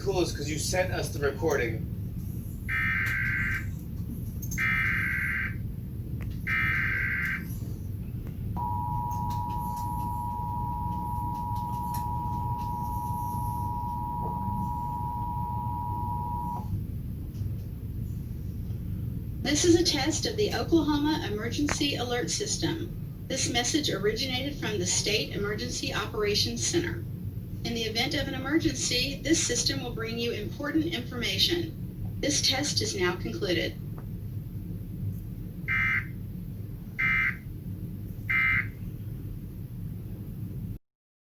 cool is because you sent us the recording. This is a test of the Oklahoma Emergency Alert System. This message originated from the State Emergency Operations Center. In the event of an emergency, this system will bring you important information. This test is now concluded.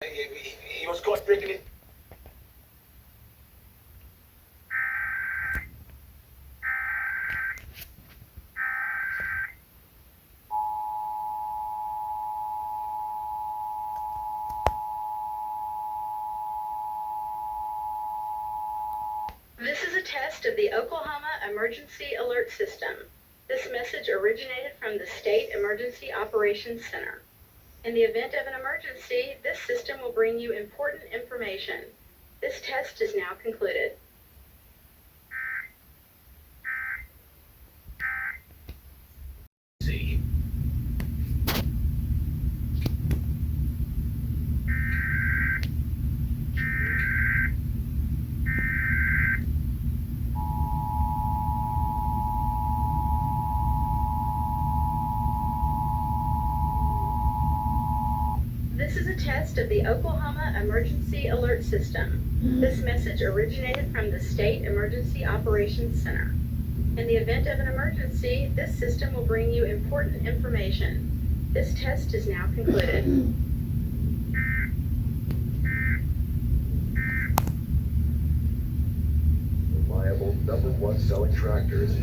He was caught drinking it. This is a test of the Oklahoma Emergency Alert System. This message originated from the State Emergency Operations Center. In the event of an emergency, this system will bring you important information. This test is now concluded. See. This is a test of the Oklahoma Emergency Alert System. This message originated from the State Emergency Operations Center. In the event of an emergency, this system will bring you important information. This test is now concluded. Reliable #1 selling tractors.